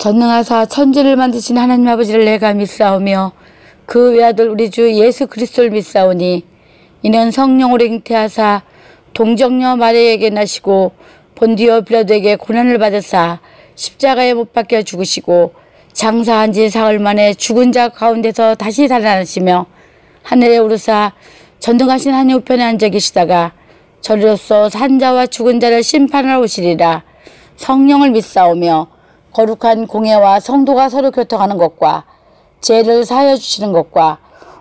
전능하사 천지를 만드신 하나님 아버지를 내가 믿사오며 그 외아들 우리 주 예수 그리스도를 믿사오니 이는 성령으로 잉태하사 동정녀 마리아에게 나시고 본디오 빌라도에게 고난을 받으사 십자가에 못 박혀 죽으시고 장사한 지 사흘 만에 죽은 자 가운데서 다시 살아나시며 하늘에 오르사 전능하신 하나님 우편에 앉아 계시다가 저리로서 산자와 죽은 자를 심판하러 오시리라. 성령을 믿사오며 거룩한 공예와 성도가 서로 교통하는 것과 죄를 사하여 주시는 것과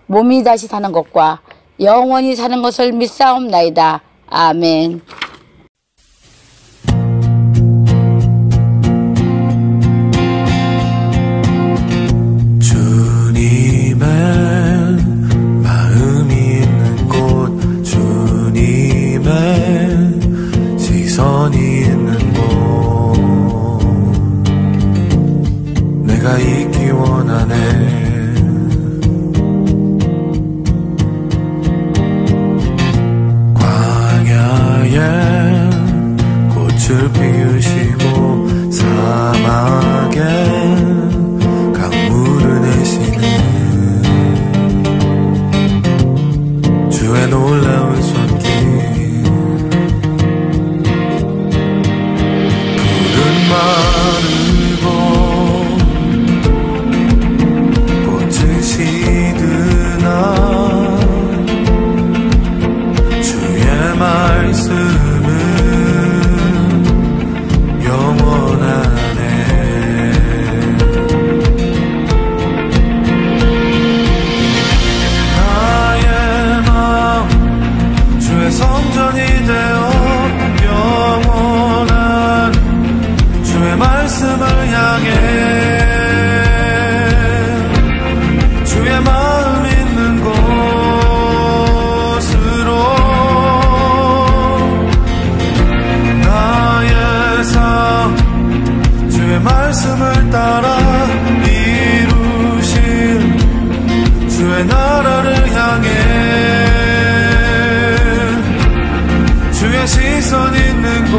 몸이 다시 사는 것과 영원히 사는 것을 믿사옵나이다. 아멘. 주님의 마음이 있는 곳, 주님의 시선이 있는 곳, 내가 있기 원하네. 꽃을 피우시고 사막에 강물을 내시는 주의 놀라운 손길, 푸른 마르고 꽃은 시드나 주의 말씀을 영원하네. 나의 마음 주의 성전이 되어 영원한 주의 말씀을 향해 주의 마음 있는 곳으로 나의 삶 주의 말씀을 따라 이루실 주의 나라를 향해 주의 시선 있는 곳,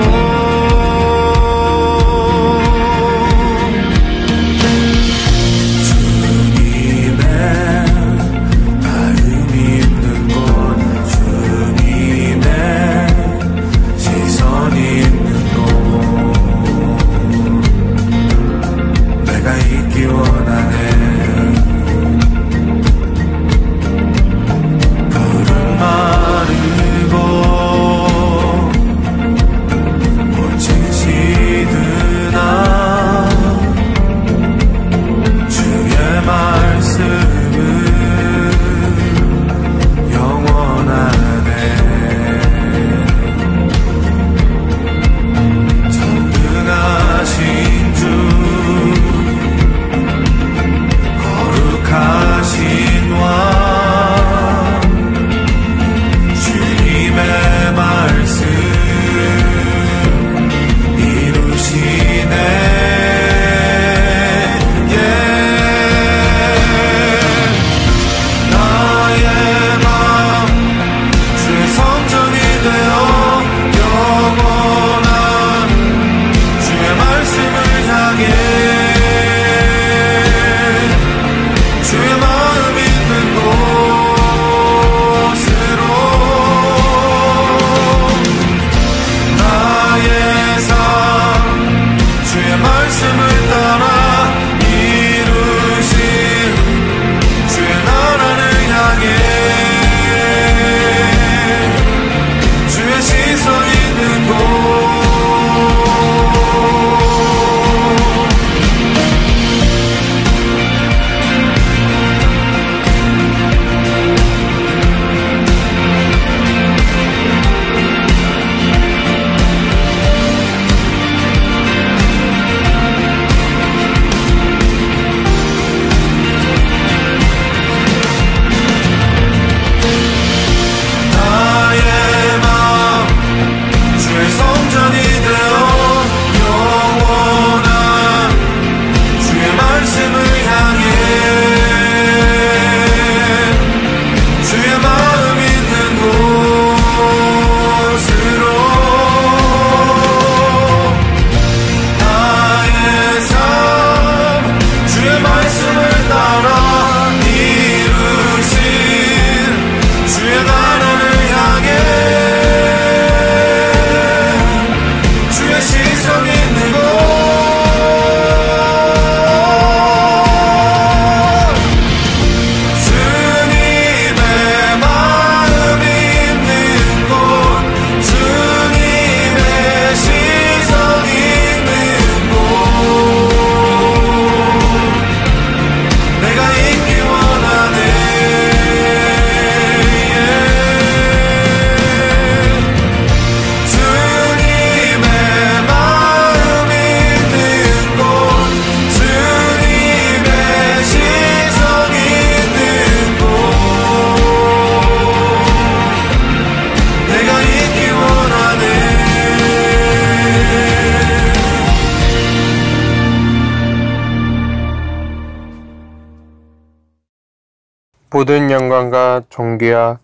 모든 영광과 존귀와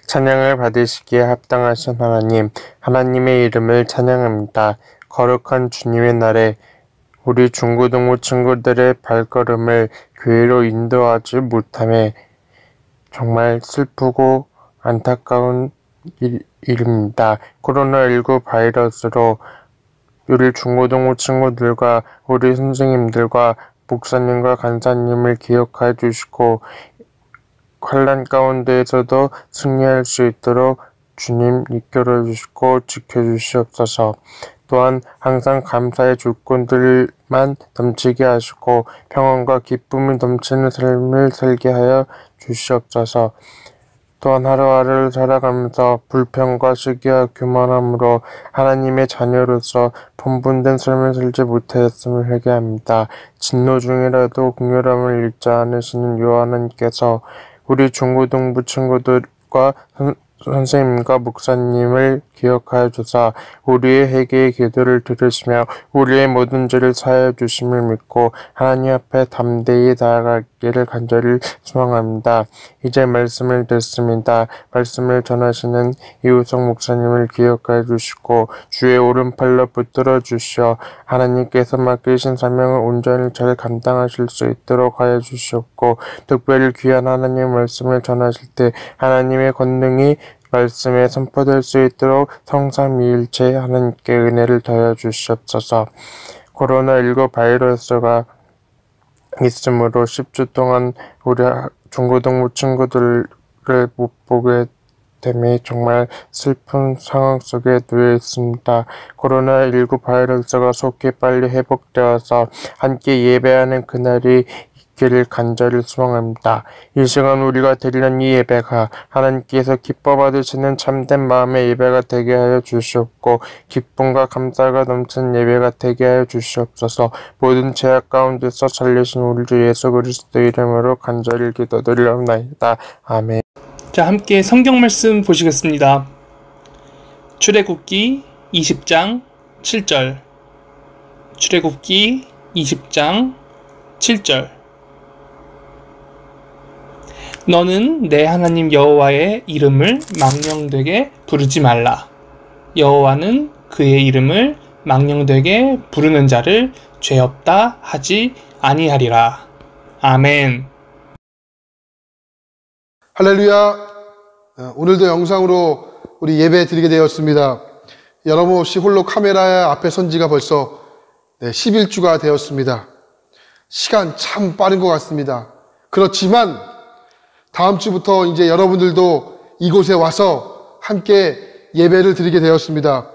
찬양을 받으시기에 합당하신 하나님, 하나님의 이름을 찬양합니다. 거룩한 주님의 날에 우리 중고등부 친구들의 발걸음을 교회로 인도하지 못함에 정말 슬프고 안타까운 일입니다. 코로나19 바이러스로 우리 중고등부 친구들과 우리 선생님들과 목사님과 간사님을 기억해 주시고 환난 가운데에서도 승리할 수 있도록 주님 이끌어 주시고 지켜 주시옵소서. 또한 항상 감사의 조건들만 넘치게 하시고 평안과 기쁨이 넘치는 삶을 살게 하여 주시옵소서. 또한 하루하루를 살아가면서 불평과 시기와 교만함으로 하나님의 자녀로서 분분된 삶을 살지 못하였음을 회개합니다. 진노 중이라도 긍휼함을 잃지 않으시는 요하나님께서 우리 중고등부 친구들과 선생님과 목사님을 기억하여 주사 우리의 회개의 기도를 들으시며 우리의 모든 죄를 사하여 주심을 믿고 하나님 앞에 담대히 나아가기를 간절히 소망합니다. 이제 말씀을 듣습니다. 말씀을 전하시는 이우성 목사님을 기억하여 주시고 주의 오른팔로 붙들어 주시어 하나님께서 맡기신 사명을 온전히 잘 감당하실 수 있도록 하여 주시옵고 특별히 귀한 하나님의 말씀을 전하실 때 하나님의 권능이 말씀에 선포될 수 있도록 성삼위일체 하나님께 은혜를 더해 주시옵소서. 코로나19 바이러스가 있으므로 10주 동안 우리 중고등부 친구들을 못 보게 됨이 정말 슬픈 상황 속에 놓여 있습니다. 코로나19 바이러스가 속히 빨리 회복되어서 함께 예배하는 그날이 기를 간절히 소망합니다. 이 시간 우리가 드리는 이 예배가 하나님께서 기뻐 받으시는 참된 마음의 예배가 되게 하여 주시옵고 기쁨과 감사가 넘치는 예배가 되게 하여 주시옵소서. 모든 죄악 가운데서 살리신 우리 주 예수 그리스도 이름으로 간절히 기도드리옵나이다. 아멘. 자, 함께 성경 말씀 보시겠습니다. 출애굽기 20장 7절. 출애굽기 20장 7절. 너는 내 하나님 여호와의 이름을 망령되게 부르지 말라. 여호와는 그의 이름을 망령되게 부르는 자를 죄 없다 하지 아니하리라. 아멘. 할렐루야. 오늘도 영상으로 우리 예배 드리게 되었습니다. 여러분 없이 홀로 카메라 앞에 선 지가 벌써 11주가 되었습니다. 시간 참 빠른 것 같습니다. 그렇지만 다음 주부터 이제 여러분들도 이곳에 와서 함께 예배를 드리게 되었습니다.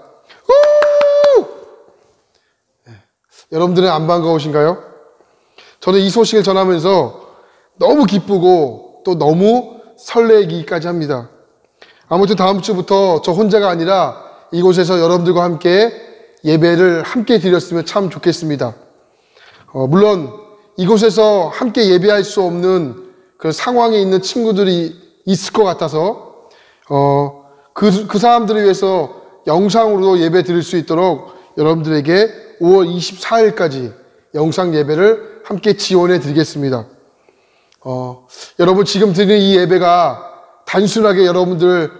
여러분들은 안 반가우신가요? 저는 이 소식을 전하면서 너무 기쁘고 또 너무 설레기까지 합니다. 아무튼 다음 주부터 저 혼자가 아니라 이곳에서 여러분들과 함께 예배를 함께 드렸으면 참 좋겠습니다. 물론 이곳에서 함께 예배할 수 없는 그 상황에 있는 친구들이 있을 것 같아서 그 사람들을 위해서 영상으로 예배 드릴 수 있도록 여러분들에게 5월 24일까지 영상 예배를 함께 지원해 드리겠습니다. 여러분 지금 드리는 이 예배가 단순하게 여러분들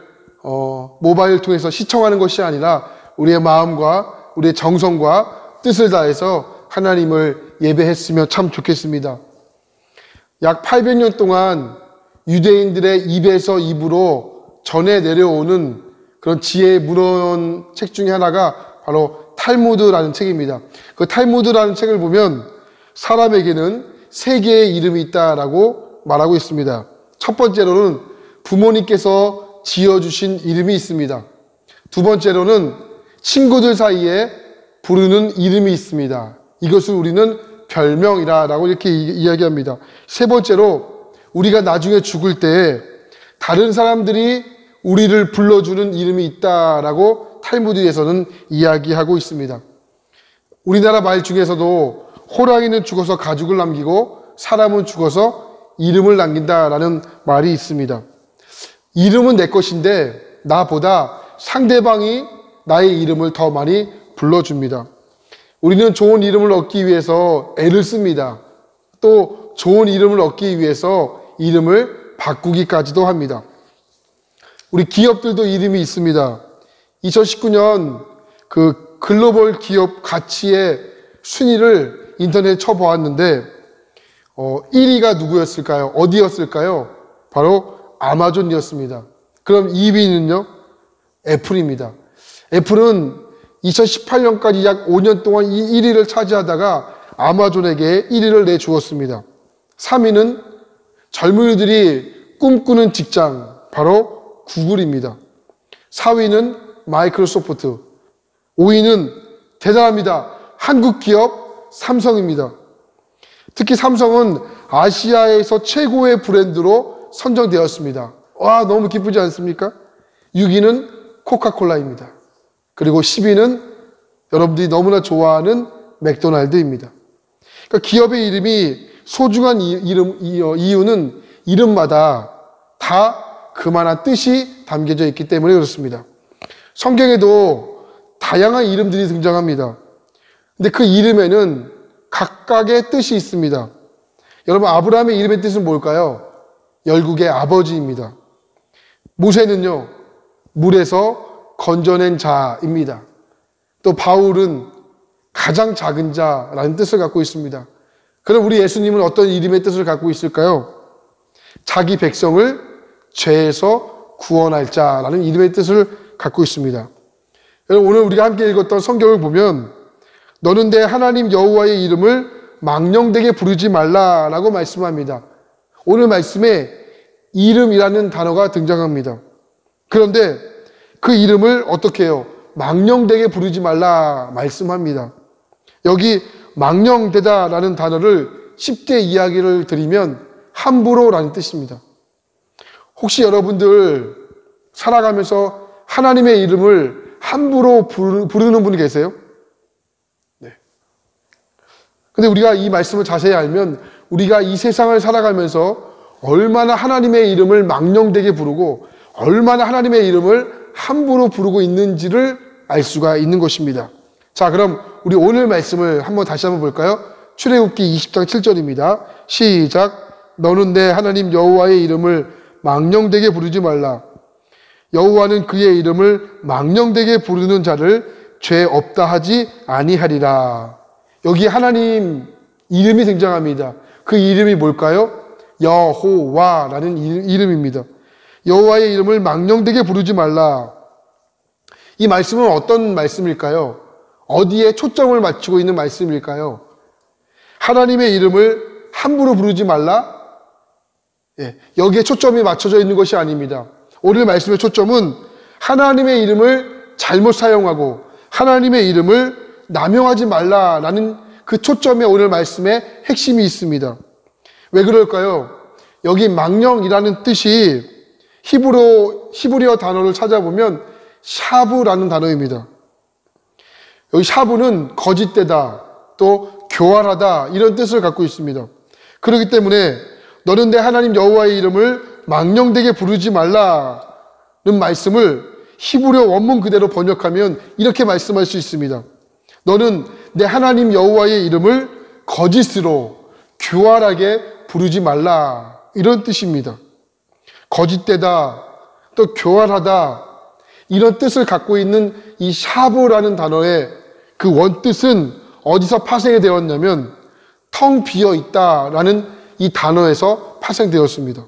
모바일 통해서 시청하는 것이 아니라 우리의 마음과 우리의 정성과 뜻을 다해서 하나님을 예배했으면 참 좋겠습니다. 약 800년 동안 유대인들의 입에서 입으로 전해 내려오는 그런 지혜의 문헌 책 중에 하나가 바로 탈무드라는 책입니다. 그 탈무드라는 책을 보면 사람에게는 세 개의 이름이 있다라고 말하고 있습니다. 첫 번째로는 부모님께서 지어주신 이름이 있습니다. 두 번째로는 친구들 사이에 부르는 이름이 있습니다. 이것을 우리는 별명이라고 이렇게 이야기합니다. 세 번째로 우리가 나중에 죽을 때 다른 사람들이 우리를 불러주는 이름이 있다라고 탈무드에서는 이야기하고 있습니다. 우리나라 말 중에서도 호랑이는 죽어서 가죽을 남기고 사람은 죽어서 이름을 남긴다라는 말이 있습니다. 이름은 내 것인데 나보다 상대방이 나의 이름을 더 많이 불러줍니다. 우리는 좋은 이름을 얻기 위해서 애를 씁니다. 또 좋은 이름을 얻기 위해서 이름을 바꾸기까지도 합니다. 우리 기업들도 이름이 있습니다. 2019년 그 글로벌 기업 가치의 순위를 인터넷에 쳐보았는데 1위가 누구였을까요? 어디였을까요? 바로 아마존이었습니다. 그럼 2위는요? 애플입니다. 애플은 2018년까지 약 5년 동안 이 1위를 차지하다가 아마존에게 1위를 내주었습니다. 3위는 젊은이들이 꿈꾸는 직장, 바로 구글입니다. 4위는 마이크로소프트, 5위는 대단합니다. 한국 기업 삼성입니다. 특히 삼성은 아시아에서 최고의 브랜드로 선정되었습니다. 와, 너무 기쁘지 않습니까? 6위는 코카콜라입니다. 그리고 10위는 여러분들이 너무나 좋아하는 맥도날드입니다. 그러니까 기업의 이름이 소중한 이유는 이름마다 다 그만한 뜻이 담겨져 있기 때문에 그렇습니다. 성경에도 다양한 이름들이 등장합니다. 근데 그 이름에는 각각의 뜻이 있습니다. 여러분, 아브라함의 이름의 뜻은 뭘까요? 열국의 아버지입니다. 모세는요, 물에서 건져낸 자입니다. 또 바울은 가장 작은 자라는 뜻을 갖고 있습니다. 그럼 우리 예수님은 어떤 이름의 뜻을 갖고 있을까요? 자기 백성을 죄에서 구원할 자라는 이름의 뜻을 갖고 있습니다. 여러분, 오늘 우리가 함께 읽었던 성경을 보면 너는 내 하나님 여호와의 이름을 망령되게 부르지 말라라고 말씀합니다. 오늘 말씀에 이름이라는 단어가 등장합니다. 그런데 그 이름을 어떻게 해요? 망령되게 부르지 말라 말씀합니다. 여기 망령되다라는 단어를 쉽게 이야기를 드리면 함부로라는 뜻입니다. 혹시 여러분들 살아가면서 하나님의 이름을 함부로 부르는 분이 계세요? 네. 근데 우리가 이 말씀을 자세히 알면 우리가 이 세상을 살아가면서 얼마나 하나님의 이름을 망령되게 부르고 얼마나 하나님의 이름을 함부로 부르고 있는지를 알 수가 있는 것입니다. 자, 그럼 우리 오늘 말씀을 다시 한번 볼까요? 출애굽기 20장 7절입니다. 시작. 너는 내 하나님 여호와의 이름을 망령되게 부르지 말라. 여호와는 그의 이름을 망령되게 부르는 자를 죄 없다 하지 아니하리라. 여기 하나님 이름이 등장합니다. 그 이름이 뭘까요? 여호와라는 이름입니다. 여호와의 이름을 망령되게 부르지 말라. 이 말씀은 어떤 말씀일까요? 어디에 초점을 맞추고 있는 말씀일까요? 하나님의 이름을 함부로 부르지 말라? 예, 여기에 초점이 맞춰져 있는 것이 아닙니다. 오늘 말씀의 초점은 하나님의 이름을 잘못 사용하고 하나님의 이름을 남용하지 말라라는 그 초점에 오늘 말씀의 핵심이 있습니다. 왜 그럴까요? 여기 망령이라는 뜻이 히브리어 단어를 찾아보면 샤브라는 단어입니다. 여기 샤브는 거짓되다, 또 교활하다 이런 뜻을 갖고 있습니다. 그렇기 때문에 너는 내 하나님 여호와의 이름을 망령되게 부르지 말라는 말씀을 히브리어 원문 그대로 번역하면 이렇게 말씀할 수 있습니다. 너는 내 하나님 여호와의 이름을 거짓으로 교활하게 부르지 말라, 이런 뜻입니다. 거짓되다, 또 교활하다 이런 뜻을 갖고 있는 이 샤브라는 단어의 그 원뜻은 어디서 파생이 되었냐면 텅 비어 있다라는 이 단어에서 파생되었습니다.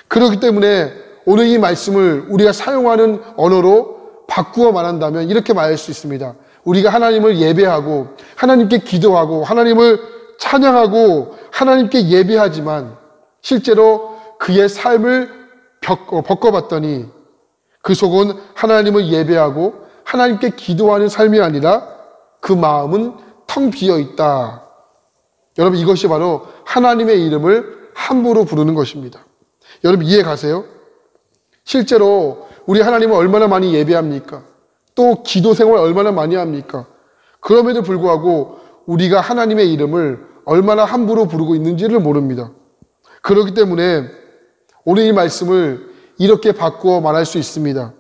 그렇기 때문에 오늘 이 말씀을 우리가 사용하는 언어로 바꾸어 말한다면 이렇게 말할 수 있습니다. 우리가 하나님을 예배하고 하나님께 기도하고 하나님을 찬양하고 하나님께 예배하지만 실제로 그의 삶을 겪어봤더니 그 속은 하나님을 예배하고 하나님께 기도하는 삶이 아니라 그 마음은 텅 비어 있다. 여러분, 이것이 바로 하나님의 이름을 함부로 부르는 것입니다. 여러분, 이해 가세요? 실제로 우리 하나님을 얼마나 많이 예배합니까? 또 기도 생활 얼마나 많이 합니까? 그럼에도 불구하고 우리가 하나님의 이름을 얼마나 함부로 부르고 있는지를 모릅니다. 그렇기 때문에 오늘 이 말씀을 이렇게 바꾸어 말할 수 있습니다.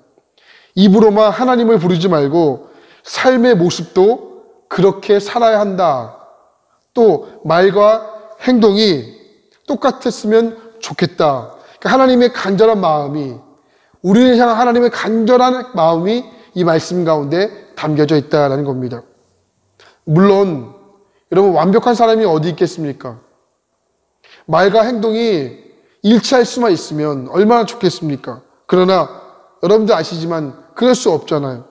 입으로만 하나님을 부르지 말고 삶의 모습도 그렇게 살아야 한다. 또 말과 행동이 똑같았으면 좋겠다. 하나님의 간절한 마음이, 우리를 향한 하나님의 간절한 마음이 이 말씀 가운데 담겨져 있다는 겁니다. 물론 여러분, 완벽한 사람이 어디 있겠습니까? 말과 행동이 일치할 수만 있으면 얼마나 좋겠습니까? 그러나 여러분들 아시지만 그럴 수 없잖아요.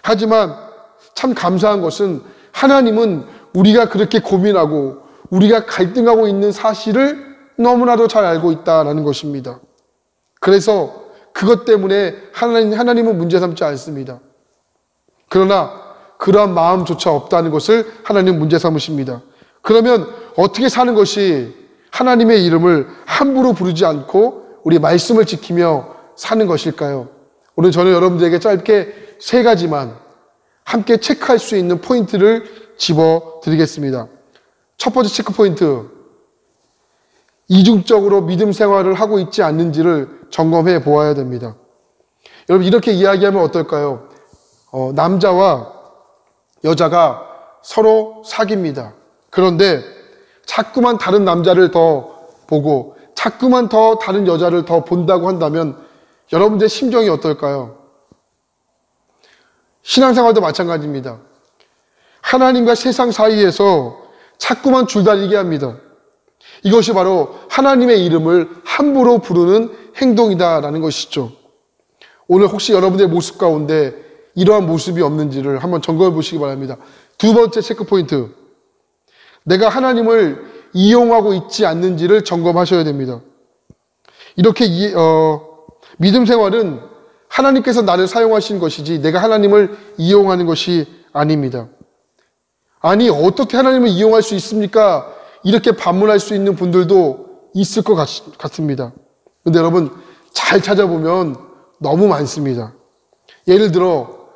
하지만 참 감사한 것은 하나님은 우리가 그렇게 고민하고 우리가 갈등하고 있는 사실을 너무나도 잘 알고 있다는 것입니다. 그래서 그것 때문에 하나님은 문제 삼지 않습니다. 그러나 그러한 마음조차 없다는 것을 하나님은 문제 삼으십니다. 그러면 어떻게 사는 것이 하나님의 이름을 함부로 부르지 않고 우리 말씀을 지키며 사는 것일까요? 오늘 저는 여러분들에게 짧게 3가지만 함께 체크할 수 있는 포인트를 집어드리겠습니다. 첫 번째 체크 포인트, 이중적으로 믿음 생활을 하고 있지 않는지를 점검해 보아야 됩니다. 여러분, 이렇게 이야기하면 어떨까요? 남자와 여자가 서로 사귀입니다. 그런데 자꾸만 다른 남자를 더 보고 자꾸만 더 다른 여자를 더 본다고 한다면 여러분들의 심정이 어떨까요? 신앙생활도 마찬가지입니다. 하나님과 세상 사이에서 자꾸만 줄다리게 합니다. 이것이 바로 하나님의 이름을 함부로 부르는 행동이다라는 것이죠. 오늘 혹시 여러분들의 모습 가운데 이러한 모습이 없는지를 한번 점검해 보시기 바랍니다. 두 번째 체크 포인트, 내가 하나님을 이용하고 있지 않는지를 점검하셔야 됩니다. 이렇게 믿음 생활은 하나님께서 나를 사용하신 것이지 내가 하나님을 이용하는 것이 아닙니다. 아니, 어떻게 하나님을 이용할 수 있습니까? 이렇게 반문할 수 있는 분들도 있을 것 같습니다. 그런데 여러분, 잘 찾아보면 너무 많습니다. 예를 들어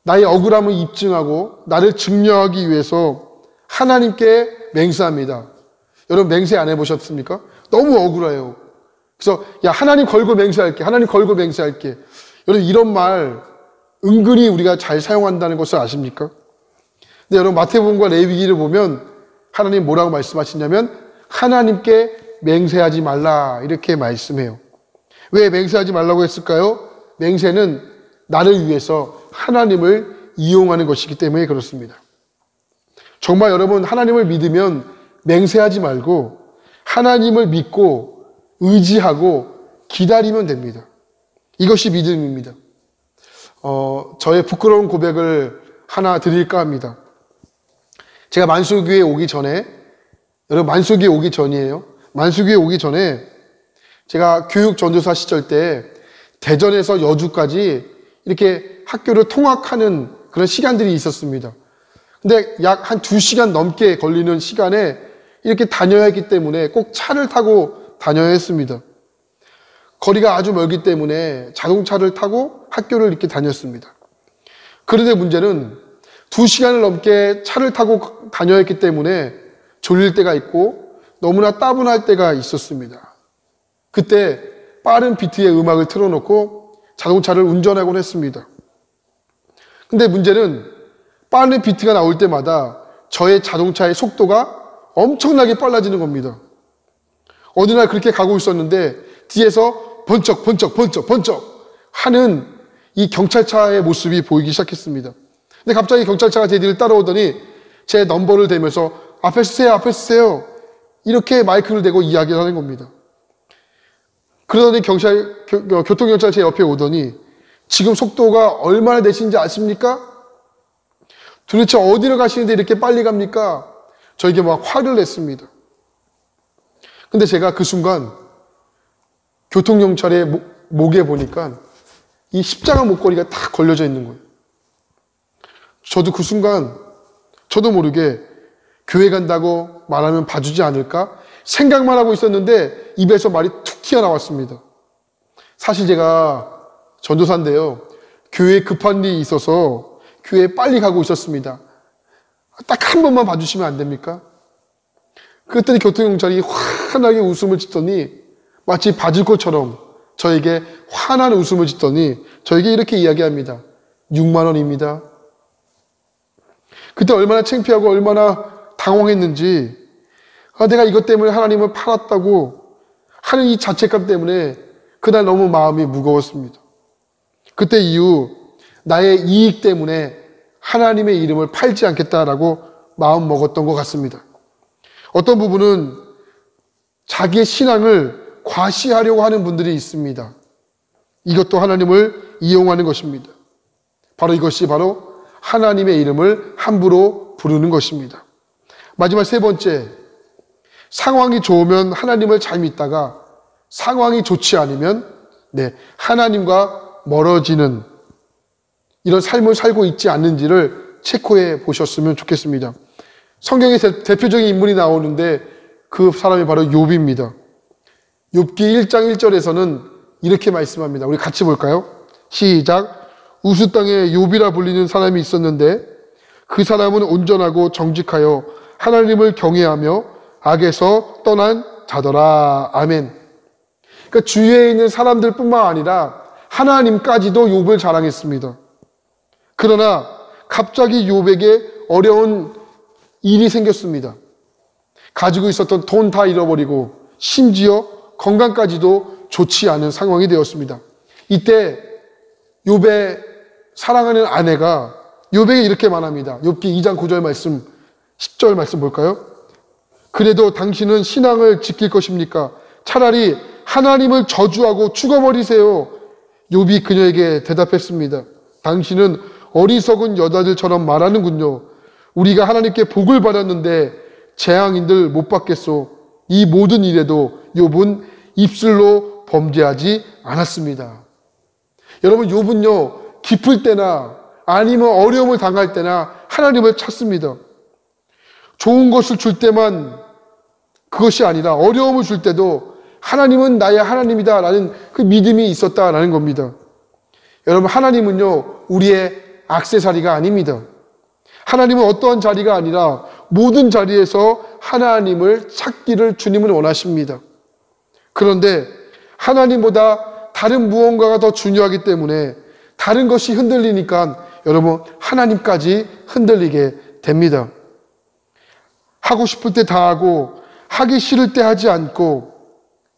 나의 억울함을 입증하고 나를 증명하기 위해서 하나님께 맹세합니다. 여러분, 맹세 안 해보셨습니까? 너무 억울해요. 그래서 야, 하나님 걸고 맹세할게, 하나님 걸고 맹세할게. 여러분, 이런 말 은근히 우리가 잘 사용한다는 것을 아십니까? 근데 여러분, 마태복음과 레위기를 보면 하나님 뭐라고 말씀하시냐면 하나님께 맹세하지 말라 이렇게 말씀해요. 왜 맹세하지 말라고 했을까요? 맹세는 나를 위해서 하나님을 이용하는 것이기 때문에 그렇습니다. 정말 여러분, 하나님을 믿으면 맹세하지 말고 하나님을 믿고 의지하고 기다리면 됩니다. 이것이 믿음입니다. 저의 부끄러운 고백을 하나 드릴까 합니다. 제가 만수교회 오기 전에, 여러분 만수교회 오기 전이에요. 만수교회 오기 전에 제가 교육 전도사 시절 때 대전에서 여주까지 이렇게 학교를 통학하는 그런 시간들이 있었습니다. 근데 약 한 2시간 넘게 걸리는 시간에 이렇게 다녀야 했기 때문에 꼭 차를 타고 다녀야 했습니다. 거리가 아주 멀기 때문에 자동차를 타고 학교를 이렇게 다녔습니다. 그런데 문제는 2시간을 넘게 차를 타고 다녀야 했기 때문에 졸릴 때가 있고 너무나 따분할 때가 있었습니다. 그때 빠른 비트의 음악을 틀어놓고 자동차를 운전하곤 했습니다. 근데 문제는 빠른 비트가 나올 때마다 저의 자동차의 속도가 엄청나게 빨라지는 겁니다. 어느 날 그렇게 가고 있었는데 뒤에서 번쩍 하는 이 경찰차의 모습이 보이기 시작했습니다. 근데 갑자기 경찰차가 제 뒤를 따라오더니 제 넘버를 대면서 앞에 쓰세요 이렇게 마이크를 대고 이야기를 하는 겁니다. 그러더니 교통경찰 제 옆에 오더니 지금 속도가 얼마나 되시는지 아십니까? 도대체 어디로 가시는데 이렇게 빨리 갑니까? 저에게 막 화를 냈습니다. 근데 제가 그 순간 교통경찰의 목에 보니까 이 십자가 목걸이가 딱 걸려져 있는 거예요. 저도 그 순간 저도 모르게 교회 간다고 말하면 봐주지 않을까? 생각만 하고 있었는데 입에서 말이 툭 튀어나왔습니다. 사실 제가 전도사인데요. 교회에 급한 일이 있어서 교회에 빨리 가고 있었습니다. 딱 한 번만 봐주시면 안 됩니까? 그랬더니 교통경찰이 환하게 웃음을 짓더니 마치 봐줄 것처럼 저에게 환한 웃음을 짓더니 저에게 이렇게 이야기합니다. 6만 원입니다. 그때 얼마나 창피하고 얼마나 당황했는지, 내가 이것 때문에 하나님을 팔았다고, 하는 이 자책감 때문에 그날 너무 마음이 무거웠습니다. 그때 이후 나의 이익 때문에 하나님의 이름을 팔지 않겠다라고 마음 먹었던 것 같습니다. 어떤 부분은 자기의 신앙을 과시하려고 하는 분들이 있습니다. 이것도 하나님을 이용하는 것입니다. 바로 이것이 바로 하나님의 이름을 함부로 부르는 것입니다. 마지막 세 번째, 상황이 좋으면 하나님을 잘 믿다가 상황이 좋지 않으면 하나님과 멀어지는 이런 삶을 살고 있지 않는지를 체크해 보셨으면 좋겠습니다. 성경에 대표적인 인물이 나오는데 그 사람이 바로 욥입니다. 욥기 1장 1절에서는 이렇게 말씀합니다. 우리 같이 볼까요? 시작. 우스 땅에 욥이라 불리는 사람이 있었는데 그 사람은 온전하고 정직하여 하나님을 경외하며 악에서 떠난 자더라. 아멘. 그러니까 주위에 있는 사람들뿐만 아니라 하나님까지도 욥을 자랑했습니다. 그러나 갑자기 욥에게 어려운 일이 생겼습니다. 가지고 있었던 돈 다 잃어버리고 심지어 건강까지도 좋지 않은 상황이 되었습니다. 이때 욥의 사랑하는 아내가 욥에게 이렇게 말합니다. 욥기 2장 9절 말씀, 10절 말씀 볼까요? 그래도 당신은 신앙을 지킬 것입니까? 차라리 하나님을 저주하고 죽어버리세요. 욥이 그녀에게 대답했습니다. 당신은 어리석은 여자들처럼 말하는군요. 우리가 하나님께 복을 받았는데 재앙인들 못 받겠소. 이 모든 일에도 욥은 입술로 범죄하지 않았습니다. 여러분, 욥은요, 기쁠 때나 아니면 어려움을 당할 때나 하나님을 찾습니다. 좋은 것을 줄 때만 그것이 아니라 어려움을 줄 때도 하나님은 나의 하나님이다 라는 그 믿음이 있었다라는 겁니다. 여러분, 하나님은요, 우리의 액세서리가 아닙니다. 하나님은 어떠한 자리가 아니라 모든 자리에서 하나님을 찾기를 주님은 원하십니다. 그런데 하나님보다 다른 무언가가 더 중요하기 때문에 다른 것이 흔들리니까 여러분, 하나님까지 흔들리게 됩니다. 하고 싶을 때 다 하고 하기 싫을 때 하지 않고,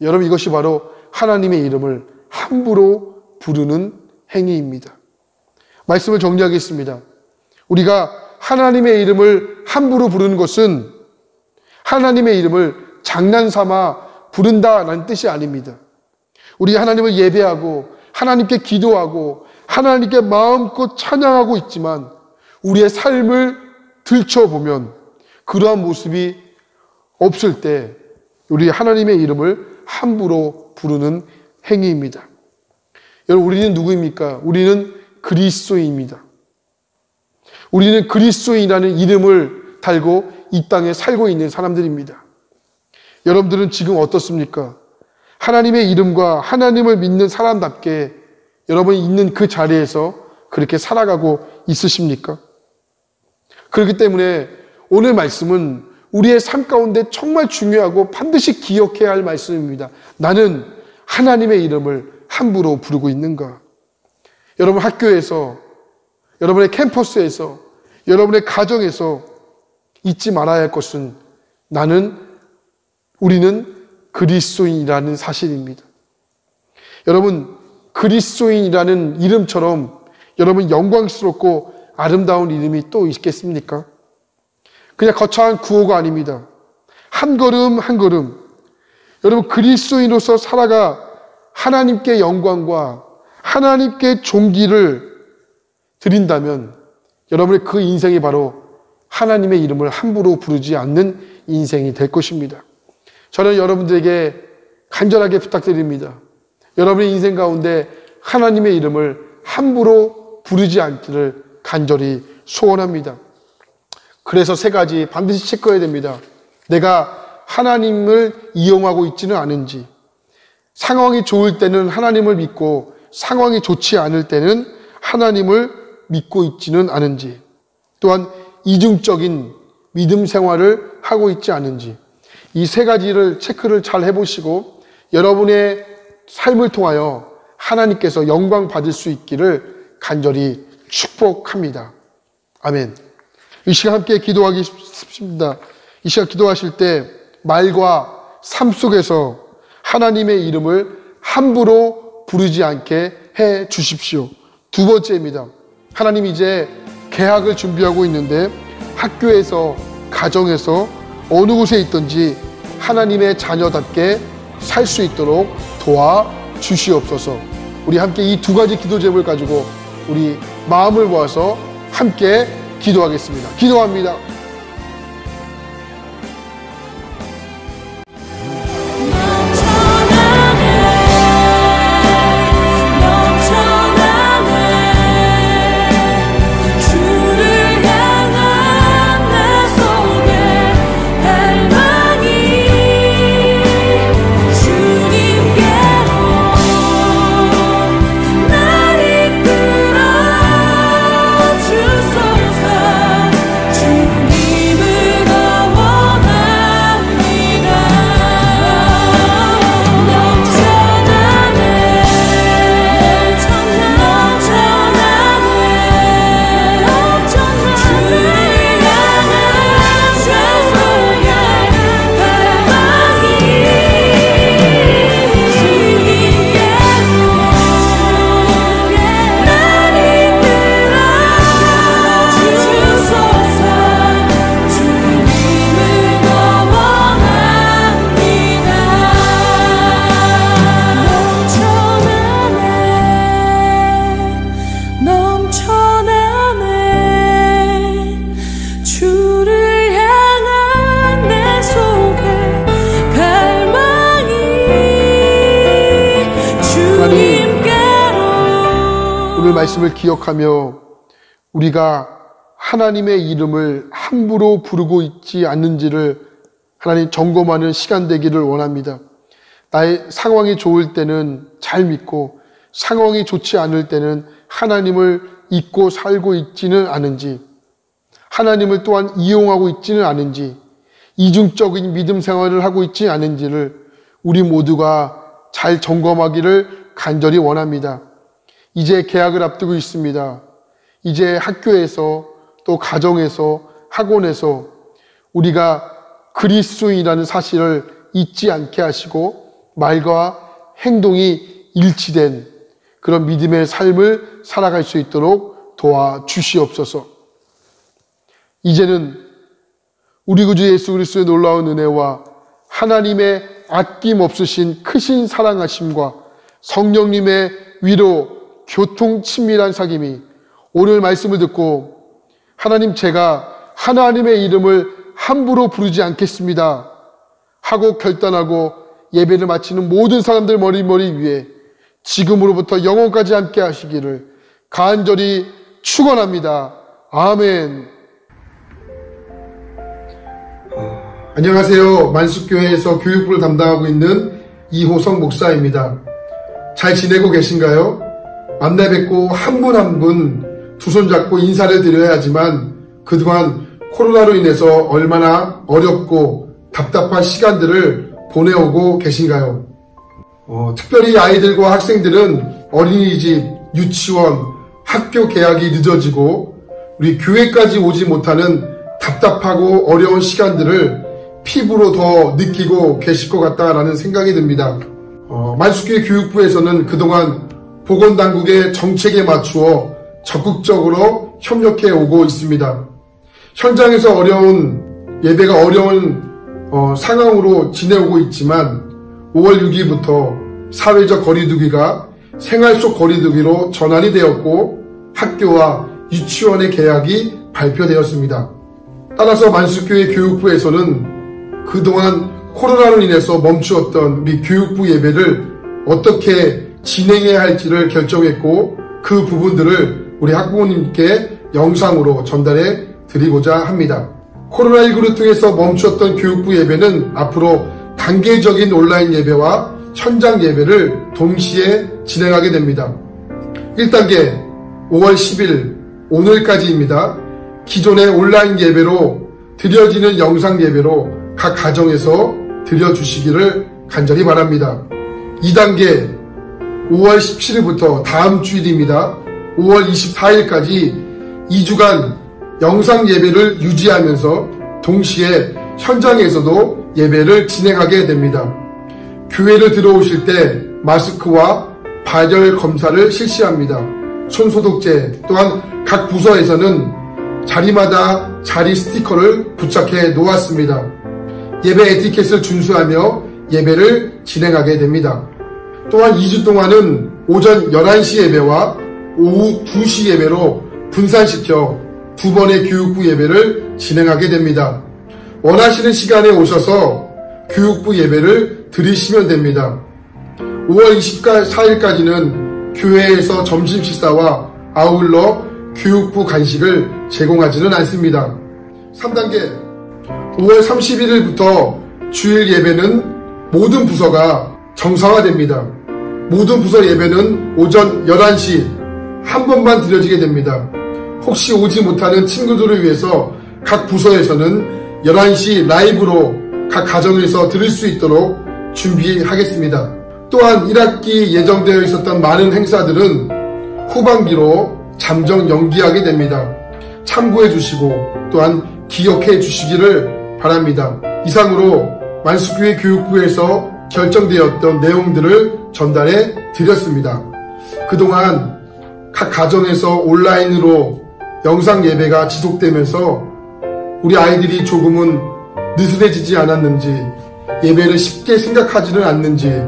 여러분, 이것이 바로 하나님의 이름을 함부로 부르는 행위입니다. 말씀을 정리하겠습니다. 우리가 하나님의 이름을 함부로 부르는 것은 하나님의 이름을 장난삼아 부른다라는 뜻이 아닙니다. 우리가 하나님을 예배하고 하나님께 기도하고 하나님께 마음껏 찬양하고 있지만 우리의 삶을 들춰보면 그러한 모습이 없을 때 우리 하나님의 이름을 함부로 부르는 행위입니다. 여러분, 우리는 누구입니까? 우리는 그리스도인입니다. 우리는 그리스도인이라는 이름을 달고 이 땅에 살고 있는 사람들입니다. 여러분들은 지금 어떻습니까? 하나님의 이름과 하나님을 믿는 사람답게 여러분이 있는 그 자리에서 그렇게 살아가고 있으십니까? 그렇기 때문에 오늘 말씀은 우리의 삶 가운데 정말 중요하고 반드시 기억해야 할 말씀입니다. 나는 하나님의 이름을 함부로 부르고 있는가? 여러분 학교에서, 여러분의 캠퍼스에서, 여러분의 가정에서 잊지 말아야 할 것은 우리는 그리스도인이라는 사실입니다. 여러분, 그리스도인이라는 이름처럼 여러분 영광스럽고 아름다운 이름이 또 있겠습니까? 그냥 거창한 구호가 아닙니다. 한 걸음 한 걸음 여러분 그리스도인으로서 살아가 하나님께 영광과 하나님께 존귀를 드린다면 여러분의 그 인생이 바로 하나님의 이름을 함부로 부르지 않는 인생이 될 것입니다. 저는 여러분들에게 간절하게 부탁드립니다. 여러분의 인생 가운데 하나님의 이름을 함부로 부르지 않기를 간절히 소원합니다. 그래서 세 가지 반드시 체크해야 됩니다. 내가 하나님을 이용하고 있지는 않은지, 상황이 좋을 때는 하나님을 믿고 상황이 좋지 않을 때는 하나님을 믿고 있지는 않은지, 또한 이중적인 믿음 생활을 하고 있지 않은지, 이 세 가지를 체크를 잘 해보시고 여러분의 삶을 통하여 하나님께서 영광 받을 수 있기를 간절히 축복합니다. 아멘. 이 시간 함께 기도하기 싶습니다. 이 시간 기도하실 때 말과 삶 속에서 하나님의 이름을 함부로 부르지 않게 해 주십시오. 두 번째입니다. 하나님 이제 개학을 준비하고 있는데 학교에서, 가정에서 어느 곳에 있든지 하나님의 자녀답게 살 수 있도록 도와주시옵소서. 우리 함께 이 두 가지 기도 제목을 가지고 우리 마음을 모아서 함께 기도하겠습니다. 기도합니다. 오늘 말씀을 기억하며 우리가 하나님의 이름을 함부로 부르고 있지 않는지를 하나님 점검하는 시간 되기를 원합니다. 나의 상황이 좋을 때는 잘 믿고 상황이 좋지 않을 때는 하나님을 잊고 살고 있지는 않은지, 하나님을 또한 이용하고 있지는 않은지, 이중적인 믿음 생활을 하고 있지 않은지를 우리 모두가 잘 점검하기를 간절히 원합니다. 이제 개학을 앞두고 있습니다. 이제 학교에서 또 가정에서 학원에서 우리가 그리스도인이라는 사실을 잊지 않게 하시고 말과 행동이 일치된 그런 믿음의 삶을 살아갈 수 있도록 도와주시옵소서. 이제는 우리 구주 예수 그리스도의 놀라운 은혜와 하나님의 아낌없으신 크신 사랑하심과 성령님의 위로, 교통 친밀한 사귐이 오늘 말씀을 듣고 하나님, 제가 하나님의 이름을 함부로 부르지 않겠습니다 하고 결단하고 예배를 마치는 모든 사람들 머리 위에 지금으로부터 영원까지 함께 하시기를 간절히 축원합니다. 아멘. 안녕하세요. 만숙교회에서 교육부를 담당하고 있는 이호성 목사입니다. 잘 지내고 계신가요? 만나 뵙고 한 분 한 분 두 손 잡고 인사를 드려야 하지만 그동안 코로나로 인해서 얼마나 어렵고 답답한 시간들을 보내오고 계신가요? 특별히 아이들과 학생들은 어린이집, 유치원, 학교 개학이 늦어지고 우리 교회까지 오지 못하는 답답하고 어려운 시간들을 피부로 더 느끼고 계실 것 같다라는 생각이 듭니다. 만숙교회 교육부에서는 그동안 보건당국의 정책에 맞추어 적극적으로 협력해 오고 있습니다. 현장에서 예배가 어려운 상황으로 지내오고 있지만 5월 6일부터 사회적 거리두기가 생활 속 거리두기로 전환이 되었고 학교와 유치원의 개학이 발표되었습니다. 따라서 만숙교회 교육부에서는 그동안 코로나로 인해서 멈추었던 우리 교육부 예배를 어떻게 진행해야 할지를 결정했고 그 부분들을 우리 학부모님께 영상으로 전달해 드리고자 합니다. 코로나19를 통해서 멈추었던 교육부 예배는 앞으로 단계적인 온라인 예배와 현장 예배를 동시에 진행하게 됩니다. 1단계 5월 10일 오늘까지입니다. 기존의 온라인 예배로 드려지는 영상 예배로 각 가정에서 드려주시기를 간절히 바랍니다. 2단계 5월 17일부터 다음 주일입니다. 5월 24일까지 2주간 영상 예배를 유지하면서 동시에 현장에서도 예배를 진행하게 됩니다. 교회를 들어오실 때 마스크와 발열 검사를 실시합니다. 손소독제, 또한 각 부서에서는 자리마다 자리 스티커를 부착해 놓았습니다. 예배 에티켓을 준수하며 예배를 진행하게 됩니다. 또한 2주 동안은 오전 11시 예배와 오후 2시 예배로 분산시켜 2번의 교육부 예배를 진행하게 됩니다. 원하시는 시간에 오셔서 교육부 예배를 드리시면 됩니다. 5월 24일까지는 교회에서 점심 식사와 아울러 교육부 간식을 제공하지는 않습니다. 3단계 5월 31일부터 주일 예배는 모든 부서가 정상화됩니다. 모든 부서 예배는 오전 11시 한 번만 드려지게 됩니다. 혹시 오지 못하는 친구들을 위해서 각 부서에서는 11시 라이브로 각 가정에서 들을 수 있도록 준비하겠습니다. 또한 1학기 예정되어 있었던 많은 행사들은 후반기로 잠정 연기하게 됩니다. 참고해 주시고 또한 기억해 주시기를 바랍니다. 이상으로 만수교회 교육부에서 결정되었던 내용들을 전달해 드렸습니다. 그동안 각 가정에서 온라인으로 영상 예배가 지속되면서 우리 아이들이 조금은 느슨해지지 않았는지, 예배를 쉽게 생각하지는 않는지,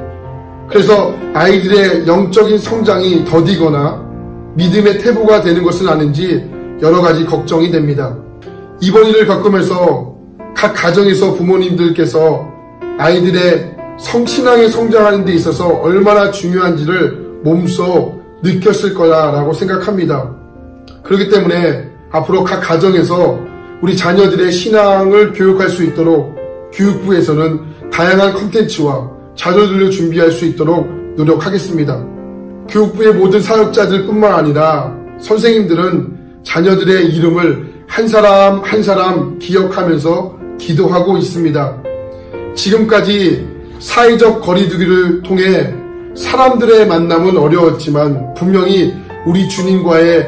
그래서 아이들의 영적인 성장이 더디거나 믿음의 태보가 되는 것은 아닌지 여러 가지 걱정이 됩니다. 이번 일을 겪으면서 각 가정에서 부모님들께서 아이들의 신앙에 성장하는 데 있어서 얼마나 중요한지를 몸소 느꼈을 거라고 생각합니다. 그렇기 때문에 앞으로 각 가정에서 우리 자녀들의 신앙을 교육할 수 있도록 교육부에서는 다양한 콘텐츠와 자료들을 준비할 수 있도록 노력하겠습니다. 교육부의 모든 사역자들 뿐만 아니라 선생님들은 자녀들의 이름을 한 사람 한 사람 기억하면서 기도하고 있습니다. 지금까지 사회적 거리두기를 통해 사람들의 만남은 어려웠지만 분명히 우리 주님과의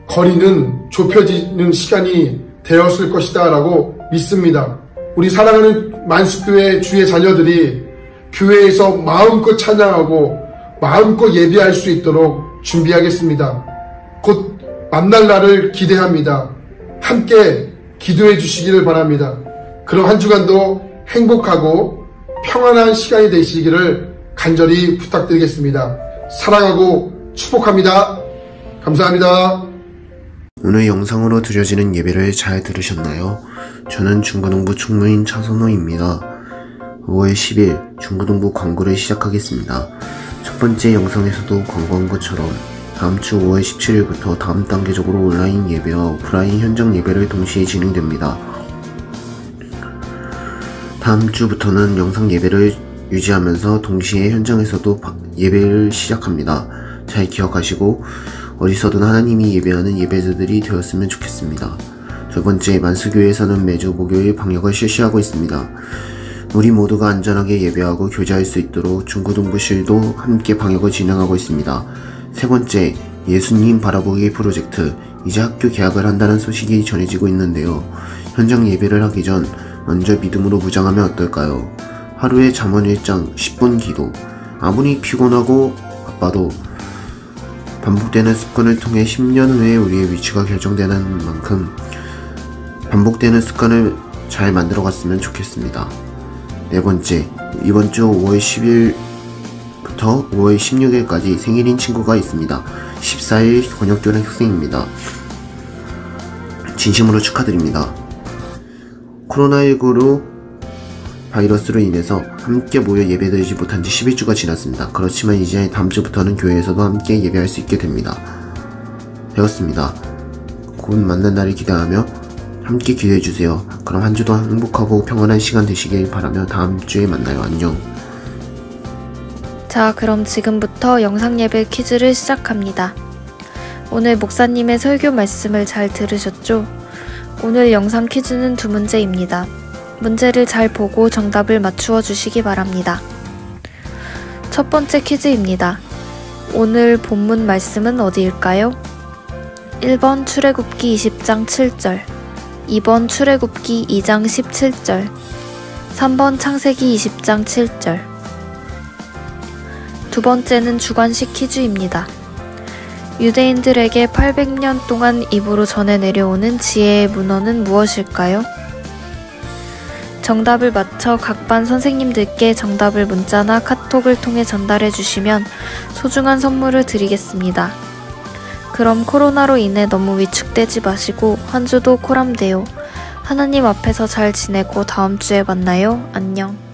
거리는 좁혀지는 시간이 되었을 것이다 라고 믿습니다. 우리 사랑하는 만수교회 주의 자녀들이 교회에서 마음껏 찬양하고 마음껏 예배할 수 있도록 준비하겠습니다. 곧 만날 날을 기대합니다. 함께 기도해 주시기를 바랍니다. 그럼 한 주간도 행복하고 평안한 시간이 되시기를 간절히 부탁드리겠습니다. 사랑하고 축복합니다. 감사합니다. 오늘 영상으로 드려지는 예배를 잘 들으셨나요? 저는 중고등부 총무인 차선호입니다. 5월 10일 중고등부 광고를 시작하겠습니다. 첫 번째 영상에서도 광고한 것처럼 다음 주 5월 17일부터 다음 단계적으로 온라인 예배와 오프라인 현장 예배를 동시에 진행됩니다. 다음 주부터는 영상 예배를 유지하면서 동시에 현장에서도 예배를 시작합니다. 잘 기억하시고 어디서든 하나님이 예배하는 예배자들이 되었으면 좋겠습니다. 두 번째, 만수교회에서는 매주 목요일 방역을 실시하고 있습니다. 우리 모두가 안전하게 예배하고 교제할 수 있도록 중고등부실도 함께 방역을 진행하고 있습니다. 세 번째, 예수님 바라보기 프로젝트, 이제 학교 개학을 한다는 소식이 전해지고 있는데요. 현장 예배를 하기 전 먼저 믿음으로 무장하면 어떨까요? 하루에 잠언 1장 10분 기도, 아무리 피곤하고 바빠도 반복되는 습관을 통해 10년 후에 우리의 위치가 결정되는 만큼 반복되는 습관을 잘 만들어갔으면 좋겠습니다. 네 번째, 이번 주 5월 10일부터 5월 16일까지 생일인 친구가 있습니다. 14일 권역교련 학생입니다. 진심으로 축하드립니다. 코로나19로 바이러스로 인해서 함께 모여 예배드리지 못한 지 11주가 지났습니다. 그렇지만 이제 다음 주부터는 교회에서도 함께 예배할 수 있게 되었습니다. 곧 만난 날을 기대하며 함께 기대해주세요. 그럼 한 주도 행복하고 평안한 시간 되시길 바라며 다음 주에 만나요. 안녕. 자, 그럼 지금부터 영상 예배 퀴즈를 시작합니다. 오늘 목사님의 설교 말씀을 잘 들으셨죠? 오늘 영상 퀴즈는 2문제입니다. 문제를 잘 보고 정답을 맞추어 주시기 바랍니다. 첫 번째 퀴즈입니다. 오늘 본문 말씀은 어디일까요? 1번 출애굽기 20장 7절, 2번 출애굽기 2장 17절, 3번 창세기 20장 7절, 두 번째는 주관식 퀴즈입니다. 유대인들에게 800년 동안 입으로 전해 내려오는 지혜의 문헌은 무엇일까요? 정답을 맞춰 각 반 선생님들께 정답을 문자나 카톡을 통해 전달해 주시면 소중한 선물을 드리겠습니다. 그럼 코로나로 인해 너무 위축되지 마시고 한 주도 코람데요. 하나님 앞에서 잘 지내고 다음 주에 만나요. 안녕.